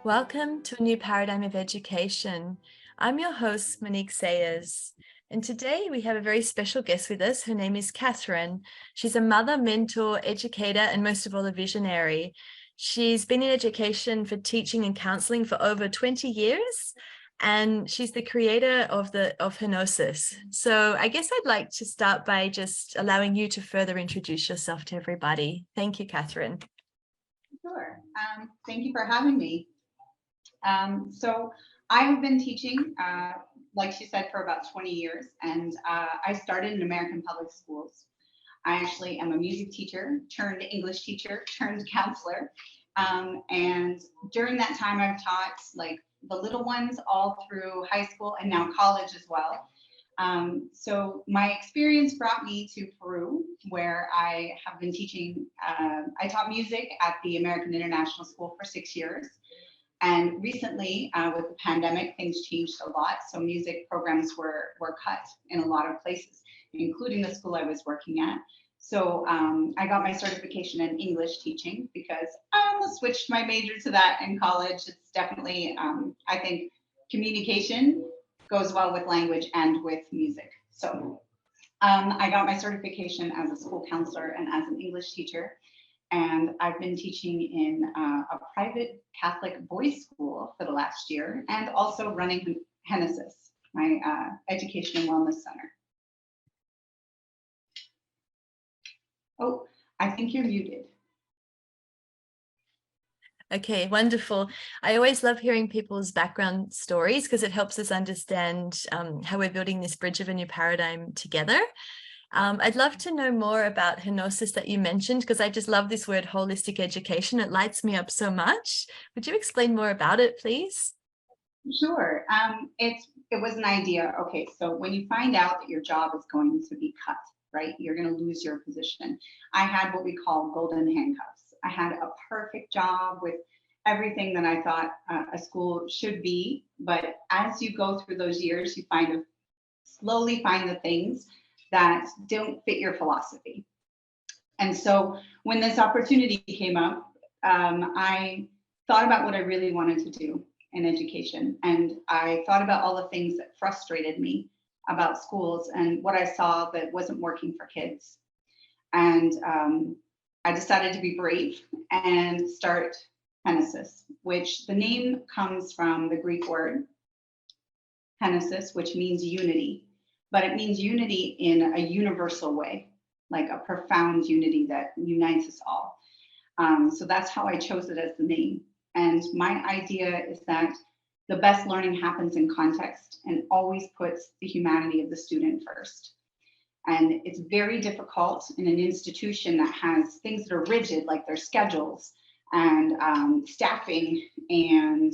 Welcome to a new paradigm of education. I'm your host, Monique Sayers, and today we have a very special guest with us. Her name is Katherine. She's a mother, mentor, educator, and most of all, a visionary. She's been in education for teaching and counseling for over 20 years, and she's the creator of Henosis. So I guess I'd like to start by just allowing you to further introduce yourself to everybody. Thank you, Katherine. Sure. Thank you for having me. So I have been teaching, like she said, for about 20 years, and I started in American public schools. I actually am a music teacher, turned English teacher, turned counselor. And during that time, I've taught like the little ones all through high school and now college as well. So my experience brought me to Peru, where I have been teaching. I taught music at the American International School for 6 years. And recently, with the pandemic, things changed a lot. So music programs were cut in a lot of places, including the school I was working at. So I got my certification in English teaching because I almost switched my major to that in college. It's definitely, I think, communication goes well with language and with music. So I got my certification as a school counselor and as an English teacher. And I've been teaching in a private Catholic boys' school for the last year, and also running Henosis, my education and wellness center. Oh, I think you're muted. Okay, wonderful. I always love hearing people's background stories because it helps us understand how we're building this bridge of a new paradigm together. I'd love to know more about Henosis that you mentioned, because I just love this word holistic education. It lights me up so much. Would you explain more about it, please? Sure. It was an idea. Okay, so when you find out that your job is going to be cut, right, you're going to lose your position. I had what we call golden handcuffs. I had a perfect job with everything that I thought a school should be. But as you go through those years, you slowly find the things that don't fit your philosophy. And so when this opportunity came up, I thought about what I really wanted to do in education. And I thought about all the things that frustrated me about schools and what I saw that wasn't working for kids. And I decided to be brave and start Henosis, which the name comes from the Greek word Henosis, which means unity. But it means unity in a universal way, like a profound unity that unites us all. So that's how I chose it as the name. And my idea is that the best learning happens in context and always puts the humanity of the student first. And it's very difficult in an institution that has things that are rigid, like their schedules and staffing and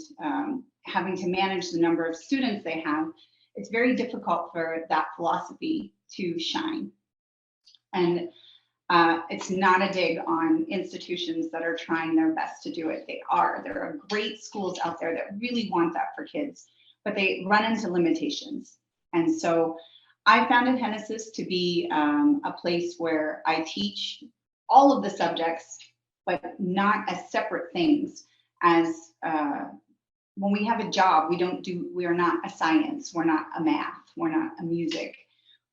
having to manage the number of students they have. It's very difficult for that philosophy to shine. And it's not a dig on institutions that are trying their best to do it. There are great schools out there that really want that for kids, but they run into limitations. And so I founded Henosis to be a place where I teach all of the subjects, but not as separate things as when we have a job, we are not a science, we're not a math, we're not a music.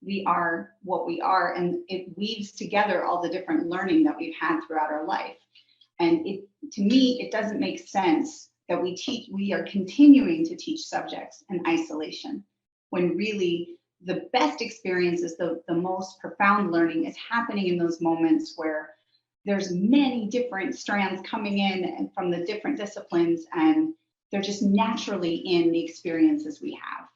We are what we are, and it weaves together all the different learning that we've had throughout our life. And to me, it doesn't make sense that we are continuing to teach subjects in isolation, when really the best experiences, the most profound learning is happening in those moments where there's many different strands coming in and from the different disciplines, and they're just naturally in the experiences we have.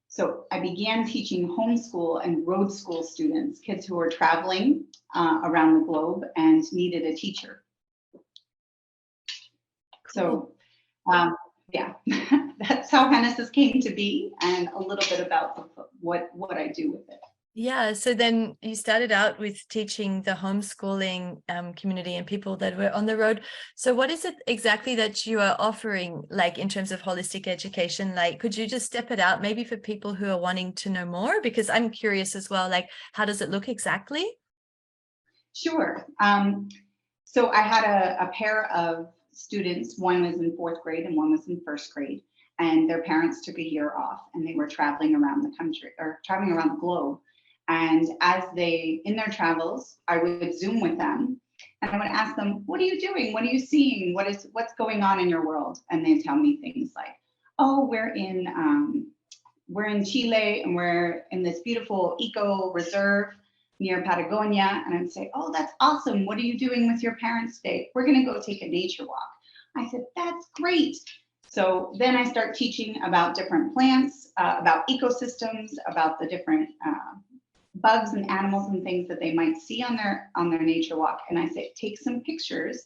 So I began teaching homeschool and road school students, kids who were traveling around the globe and needed a teacher. So yeah, that's how Henosis came to be, and a little bit about what I do with it. Yeah, so then you started out with teaching the homeschooling community and people that were on the road. So what is it exactly that you are offering, like in terms of holistic education? Like, could you just step it out maybe for people who are wanting to know more? Because I'm curious as well, like, how does it look exactly? Sure. So I had a pair of students, one was in 4th grade and one was in 1st grade, and their parents took a year off and they were traveling around the country or traveling around the globe. And as they, in their travels, I would Zoom with them and I would ask them, what are you doing? What are you seeing? What's going on in your world? And they'd tell me things like, oh, we're in Chile and we're in this beautiful eco reserve near Patagonia. And I'd say, oh, that's awesome. What are you doing with your parents today? We're going to go take a nature walk. I said, that's great. So then I start teaching about different plants, about ecosystems, about the different bugs and animals and things that they might see on their nature walk. And I say, take some pictures.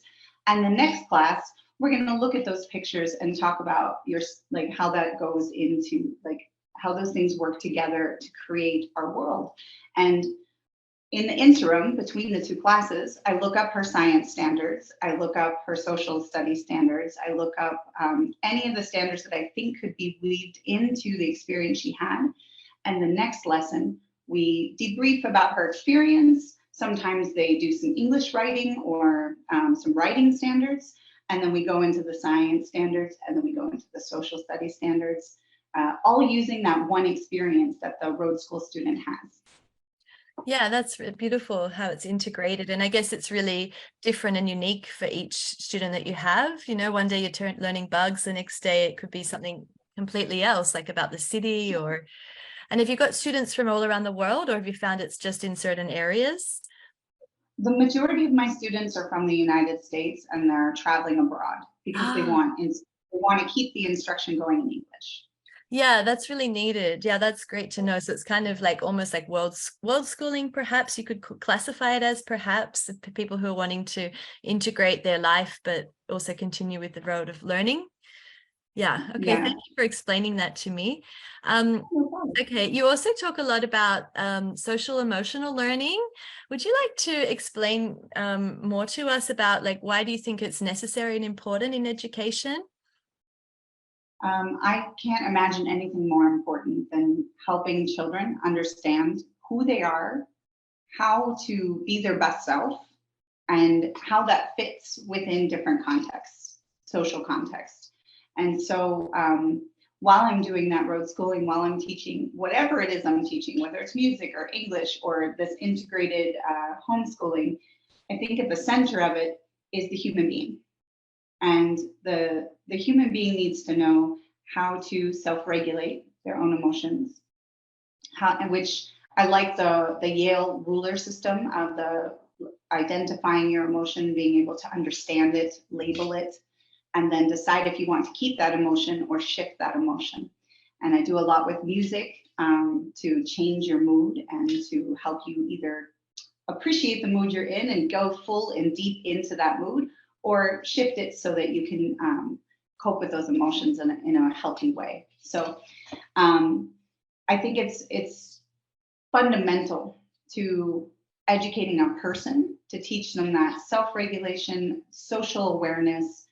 And the next class, we're going to look at those pictures and talk about how that goes into how those things work together to create our world. And in the interim between the two classes, I look up her science standards. I look up her social studies standards. I look up any of the standards that I think could be weaved into the experience she had. And the next lesson, we debrief about her experience. Sometimes they do some English writing or some writing standards. And then we go into the science standards, and then we go into the social studies standards, all using that one experience that the road school student has. Yeah, that's beautiful how it's integrated. And I guess it's really different and unique for each student that you have. You know, one day you're learning bugs, the next day it could be something completely else, like about the city and have you got students from all around the world, or have you found it's just in certain areas? The majority of my students are from the United States and they're traveling abroad because they want to keep the instruction going in English. Yeah, that's really needed. Yeah, that's great to know. So it's kind of like almost like world schooling, perhaps you could classify it as, perhaps people who are wanting to integrate their life, but also continue with the road of learning. Yeah. Okay. Yeah. Thank you for explaining that to me. Okay. You also talk a lot about social emotional learning. Would you like to explain more to us about why do you think it's necessary and important in education? I can't imagine anything more important than helping children understand who they are, how to be their best self, and how that fits within different contexts, social contexts. And so while I'm doing that road schooling, while I'm teaching whatever it is I'm teaching, whether it's music or English or this integrated homeschooling, I think at the center of it is the human being. And the human being needs to know how to self-regulate their own emotions, which I like the Yale ruler system of the identifying your emotion, being able to understand it, label it, and then decide if you want to keep that emotion or shift that emotion. And I do a lot with music to change your mood and to help you either appreciate the mood you're in and go full and deep into that mood, or shift it so that you can cope with those emotions in a healthy way. So I think it's fundamental to educating a person to teach them that self-regulation, social awareness,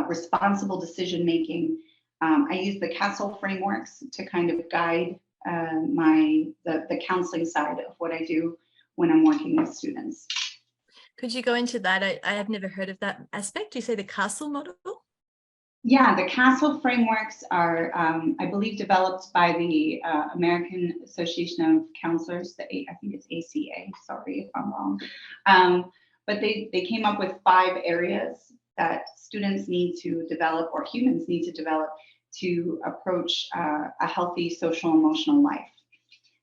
responsible decision-making. I use the CASTLE frameworks to kind of guide the counseling side of what I do when I'm working with students. Could you go into that? I have never heard of that aspect. You say the CASTLE model? Yeah, the CASTLE frameworks are, I believe, developed by the American Association of Counselors. I think it's ACA. Sorry if I'm wrong. But they came up with 5 areas that students need to develop, or humans need to develop, to approach a healthy social emotional life.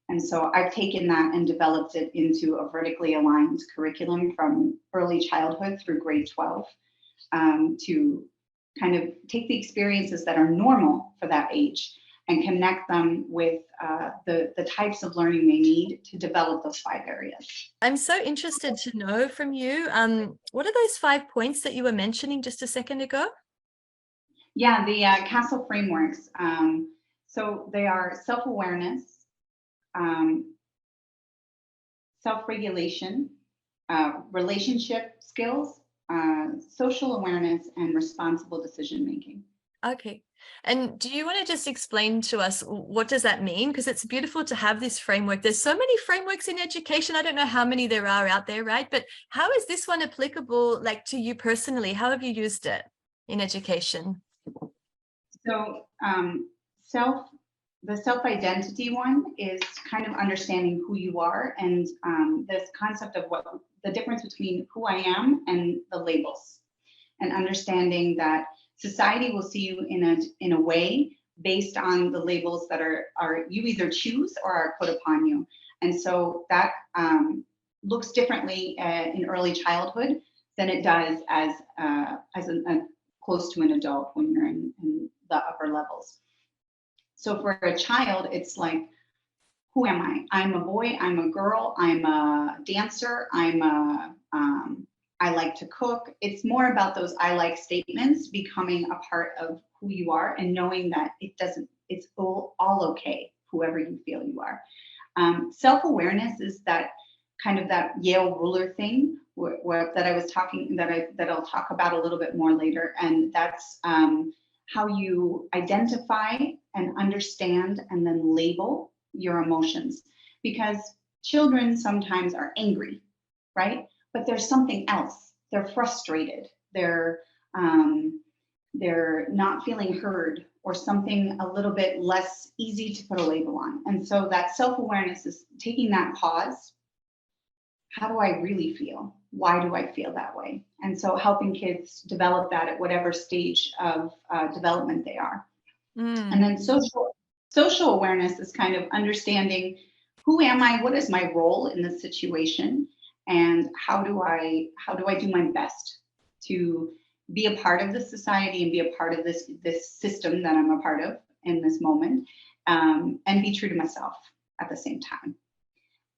And so I've taken that and developed it into a vertically aligned curriculum from early childhood through grade 12 to kind of take the experiences that are normal for that age and connect them with the types of learning they need to develop those 5 areas. I'm so interested to know from you, what are those 5 points that you were mentioning just a second ago? Yeah, the CASTLE frameworks. So they are self-awareness, self-regulation, relationship skills, social awareness, and responsible decision-making. Okay. And do you want to just explain to us, what does that mean? Because it's beautiful to have this framework. There's so many frameworks in education. I don't know how many there are out there, right? But how is this one applicable, to you personally? How have you used it? in education? So the self-identity one is kind of understanding who you are, and this concept of what the difference between who I am and the labels, and understanding that society will see you in a way based on the labels that are you either choose or are put upon you. And so that looks differently in early childhood than it does as close to an adult when you're in the upper levels. So for a child, it's like, who am I? I'm a boy, I'm a girl, I'm a dancer, I like to cook. It's more about those I like statements becoming a part of who you are, and knowing that it's all okay, whoever you feel you are. Self-awareness is that kind of that Yale ruler thing that I was talking, that I'll talk about a little bit more later. And that's how you identify and understand and then label your emotions, because children sometimes are angry, right? But there's something else. They're frustrated. They're not feeling heard, or something a little bit less easy to put a label on. And so that self-awareness is taking that pause. How do I really feel? Why do I feel that way? And so helping kids develop that at whatever stage of development they are. And then social awareness is kind of understanding, who am I? What is my role in this situation? And how do I do my best to be a part of this society and be a part of this system that I'm a part of in this moment, and be true to myself at the same time.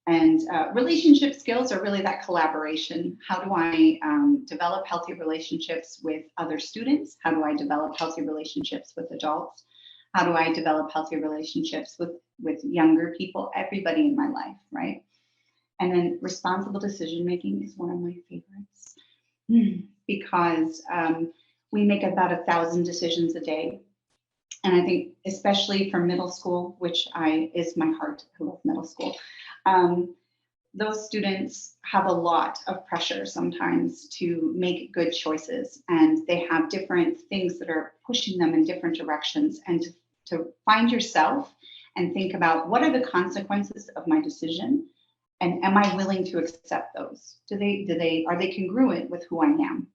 And relationship skills are really that collaboration. How do I develop healthy relationships with other students? How do I develop healthy relationships with adults? How do I develop healthy relationships with younger people, everybody in my life, right? And then responsible decision making is one of my favorites, because we make about 1,000 decisions a day. And I think especially for middle school, which is my heart, I love middle school, those students have a lot of pressure sometimes to make good choices, and they have different things that are pushing them in different directions. And to find yourself and think about, what are the consequences of my decision, and am I willing to accept those? Are they congruent with who I am?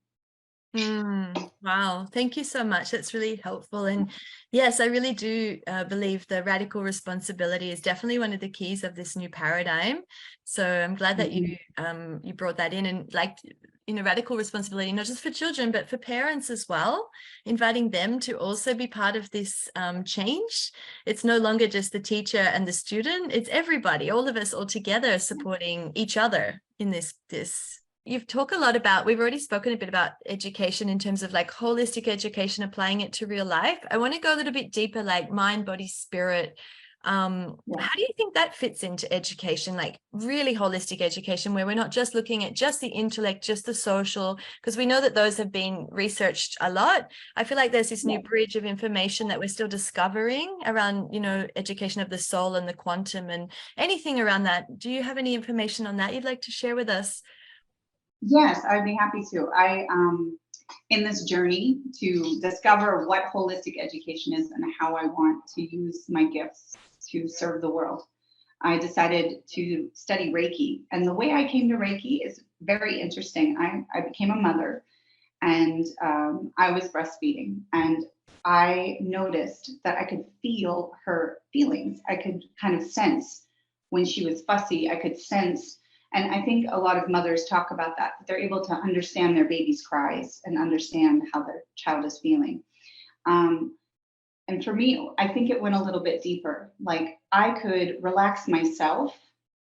Wow, thank you so much. That's really helpful. And yes, I really do believe the radical responsibility is definitely one of the keys of this new paradigm. So I'm glad that you brought that in, and radical responsibility, not just for children, but for parents as well, inviting them to also be part of this change. It's no longer just the teacher and the student, it's everybody, all of us all together supporting each other in this. You've talked a lot about, we've already spoken a bit about education in terms of like holistic education, applying it to real life. I want to go a little bit deeper, like mind, body, spirit. How do you think that fits into education, like really holistic education, where we're not just looking at just the intellect, just the social, because we know that those have been researched a lot. I feel like there's this new bridge of information that we're still discovering around, education of the soul and the quantum and anything around that. Do you have any information on that you'd like to share with us? Yes, I'd be happy to. In this journey to discover what holistic education is and how I want to use my gifts to serve the world, I decided to study Reiki. And the way I came to Reiki is very interesting. I became a mother, and I was breastfeeding, and I noticed that I could feel her feelings. I could kind of sense when she was fussy. I could sense. And I think a lot of mothers talk about that they're able to understand their baby's cries and understand how their child is feeling. And for me, I think it went a little bit deeper. Like, I could relax myself,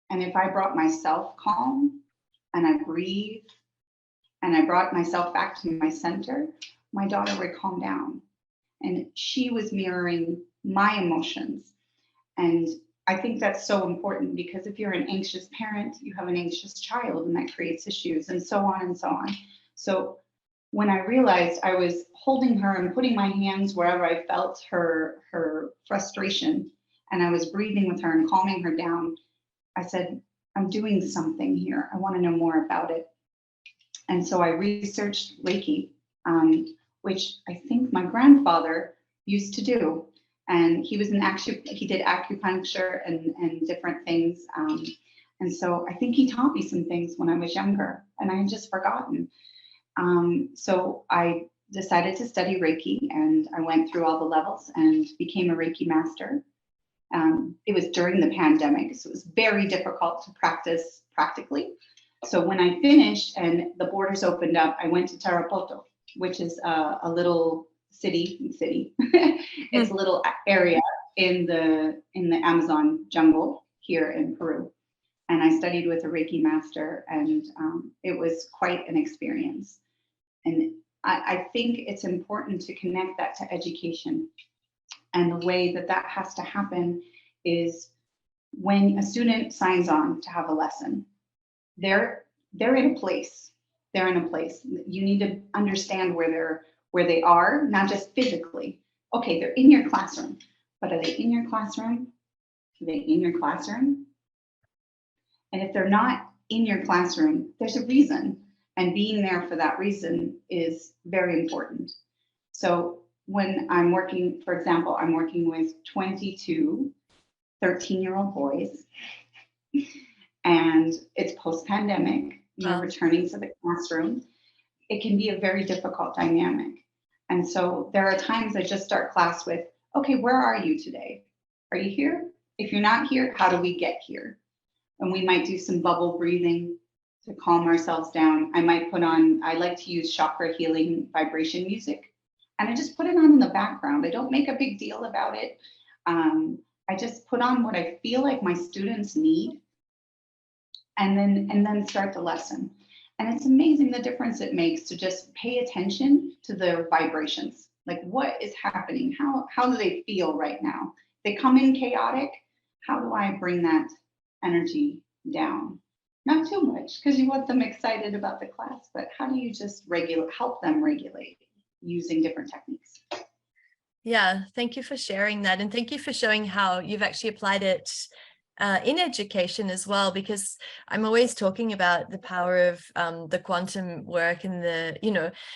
and if I brought myself calm and I breathe and I brought myself back to my center, my daughter would calm down. And she was mirroring my emotions. And I think that's so important, because if you're an anxious parent, you have an anxious child, and that creates issues, and so on and so on. So when I realized I was holding her and putting my hands wherever I felt her frustration, and I was breathing with her and calming her down, I said, I'm doing something here. I want to know more about it. And so I researched Reiki. which I think my grandfather used to do. And he was he did acupuncture and different things. And so I think he taught me some things when I was younger, and I had just forgotten. So I decided to study Reiki, and I went through all the levels and became a Reiki master. It was during the pandemic, so it was very difficult to practice practically. So when I finished and the borders opened up, I went to Tarapoto, which is a little city. It's a little area in the Amazon jungle here in Peru. And I studied with a Reiki master, and it was quite an experience. And I think it's important to connect that to education. And the way that that has to happen is when a student signs on to have a lesson, they're in a place. They're in a place. You need to understand where they are, not just physically. Okay, they're in your classroom, but are they in your classroom? Are they in your classroom? And if they're not in your classroom, there's a reason. And being there for that reason is very important. So when I'm working, for example, I'm working with 22 13-year-old boys, and it's post-pandemic, you're returning to the classroom. It can be a very difficult dynamic. And so there are times I just start class with, okay, where are you today? Are you here? If you're not here, how do we get here? And we might do some bubble breathing to calm ourselves down. I might put on, I like to use chakra healing vibration music, and I just put it on in the background. I don't make a big deal about it. I just put on what I feel like my students need, and then start the lesson. And it's amazing the difference it makes to just pay attention to their vibrations. Like, what is happening? How do they feel right now? They come in chaotic. How do I bring that energy down? Not too much, because you want them excited about the class, but how do you just help them regulate using different techniques? Yeah, thank you for sharing that. And thank you for showing how you've actually applied it in education as well, because I'm always talking about the power of the quantum work and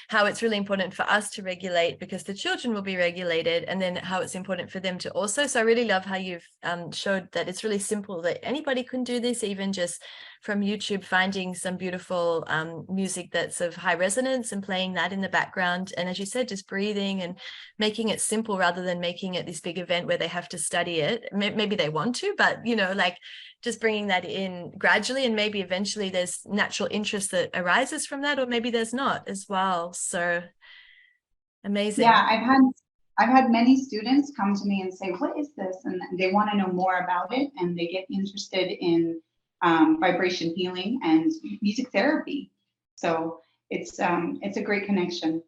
how it's really important for us to regulate because the children will be regulated, and then how it's important for them to also. So I really love how you've showed that it's really simple, that anybody can do this, even just from YouTube, finding some beautiful music that's of high resonance and playing that in the background. And as you said, just breathing and making it simple rather than making it this big event where they have to study it. Maybe they want to, but like just bringing that in gradually, and maybe eventually there's natural interest that arises from that, or maybe there's not as well. So amazing. Yeah, I've had many students come to me and say, what is this? And they want to know more about it, and they get interested in vibration healing and music therapy. So it's a great connection.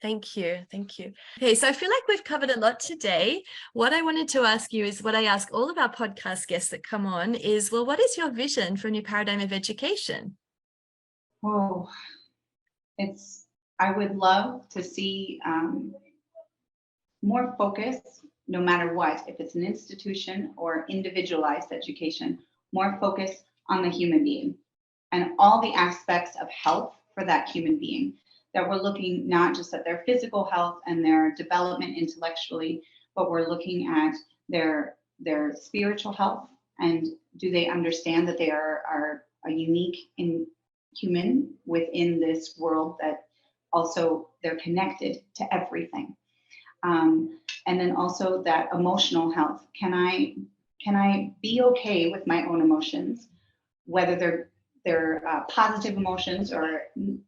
Thank you. Thank you. Okay, so I feel like we've covered a lot today. What I wanted to ask you is what I ask all of our podcast guests that come on is, well, what is your vision for a new paradigm of education? Oh, I would love to see more focus, no matter what, if it's an institution or individualized education, more focus on the human being and all the aspects of health for that human being. That we're looking not just at their physical health and their development intellectually, but we're looking at their spiritual health, and do they understand that they are a unique human within this world, that also they're connected to everything. And then also that emotional health. Can I be okay with my own emotions, whether they're positive emotions or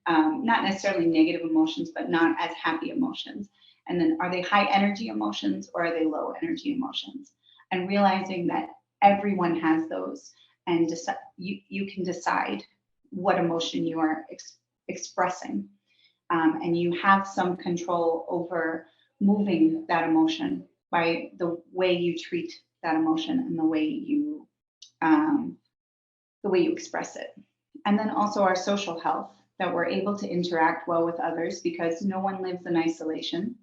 not necessarily negative emotions, but not as happy emotions? And then are they high energy emotions or are they low energy emotions? And realizing that everyone has those, and you can decide what emotion you are expressing. And you have some control over moving that emotion by the way you treat that emotion and the way you express it. And then also our social health, that we're able to interact well with others, because no one lives in isolation.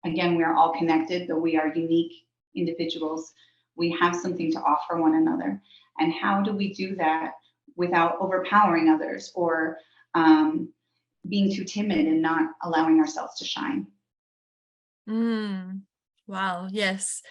Again, we are all connected, though we are unique individuals. We have something to offer one another. And how do we do that without overpowering others or being too timid and not allowing ourselves to shine. Wow, yes.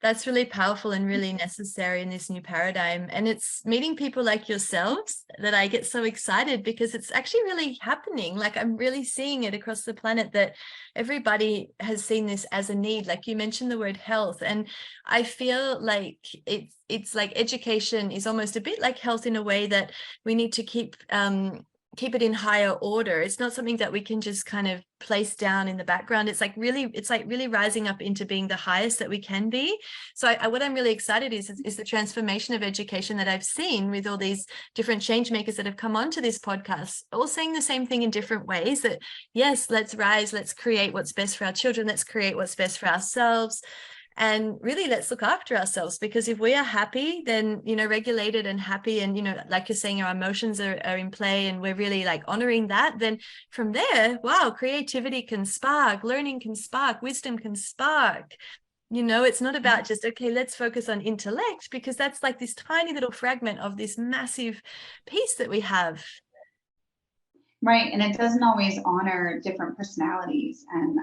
That's really powerful and really necessary in this new paradigm. And it's meeting people like yourselves that I get so excited, because it's actually really happening. Like, I'm really seeing it across the planet that everybody has seen this as a need. Like you mentioned the word health, and I feel like it's like education is almost a bit like health in a way that we need to keep it in higher order. It's not something that we can just kind of place down in the background. It's like really rising up into being the highest that we can be. So what I'm really excited is the transformation of education that I've seen with all these different change makers that have come onto this podcast, all saying the same thing in different ways, that yes, let's rise, let's create what's best for our children, let's create what's best for ourselves. And really, let's look after ourselves, because if we are happy, then, regulated and happy, and, like you're saying, our emotions are in play, and we're really like honoring that, then from there, wow, creativity can spark, learning can spark, wisdom can spark. It's not about just, okay, let's focus on intellect, because that's like this tiny little fragment of this massive piece that we have. Right. And it doesn't always honor different personalities. And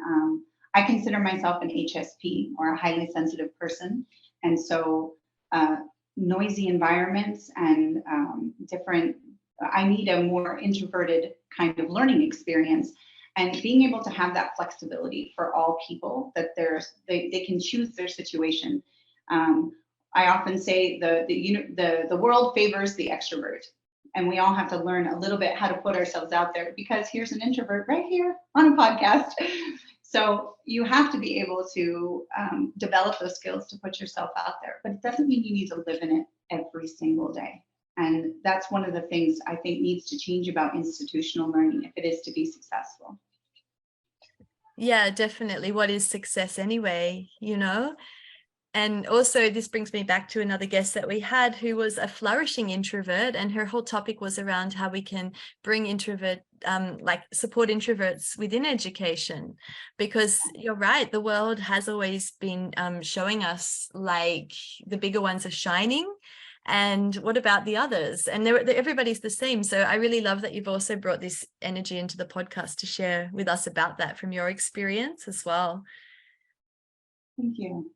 I consider myself an HSP, or a highly sensitive person. And so noisy environments and I need a more introverted kind of learning experience. And being able to have that flexibility for all people, that they can choose their situation. I often say the world favors the extrovert. And we all have to learn a little bit how to put ourselves out there, because here's an introvert right here on a podcast. So you have to be able to develop those skills to put yourself out there, but it doesn't mean you need to live in it every single day. And that's one of the things I think needs to change about institutional learning if it is to be successful. Yeah, definitely. What is success anyway, And also, this brings me back to another guest that we had, who was a flourishing introvert, and her whole topic was around how we can bring support introverts within education. Because you're right, the world has always been showing us like the bigger ones are shining, and what about the others? And everybody's the same. So I really love that you've also brought this energy into the podcast to share with us about that from your experience as well. Thank you.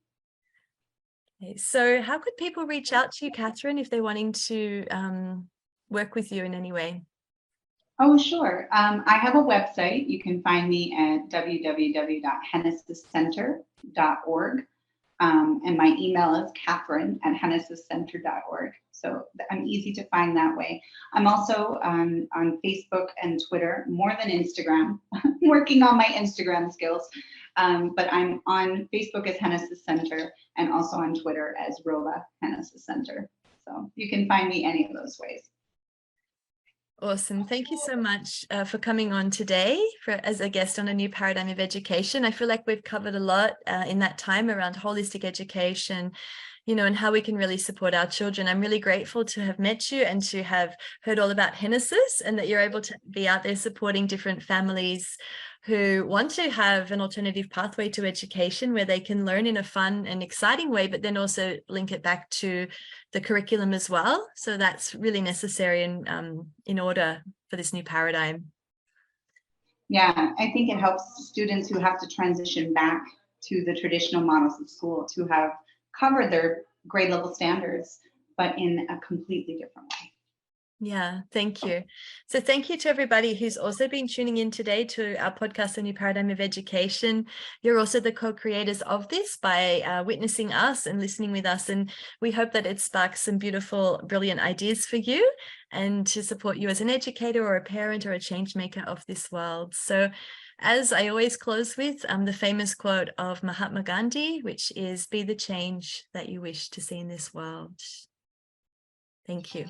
So how could people reach out to you, Katherine, if they're wanting to work with you in any way? Oh, sure. I have a website. You can find me at www.henosiscenter.org. And my email is Katherine@henosiscenter.org. So I'm easy to find that way. I'm also on Facebook and Twitter, more than Instagram. Working on my Instagram skills. But I'm on Facebook as Henosis Center, and also on Twitter as Rova Henosis Center. So you can find me any of those ways. Awesome. Thank you so much for coming on today as a guest on A New Paradigm of Education. I feel like we've covered a lot in that time around holistic education, and how we can really support our children. I'm really grateful to have met you and to have heard all about Henosis, and that you're able to be out there supporting different families who want to have an alternative pathway to education, where they can learn in a fun and exciting way, but then also link it back to the curriculum as well. So that's really necessary in order for this new paradigm. Yeah, I think it helps students who have to transition back to the traditional models of school to have covered their grade level standards, but in a completely different way. Yeah, thank you. So thank you to everybody who's also been tuning in today to our podcast, A New Paradigm of Education. You're also the co-creators of this by witnessing us and listening with us. And we hope that it sparks some beautiful, brilliant ideas for you, and to support you as an educator or a parent or a change maker of this world. So as I always close with the famous quote of Mahatma Gandhi, which is, "Be the change that you wish to see in this world." Thank you.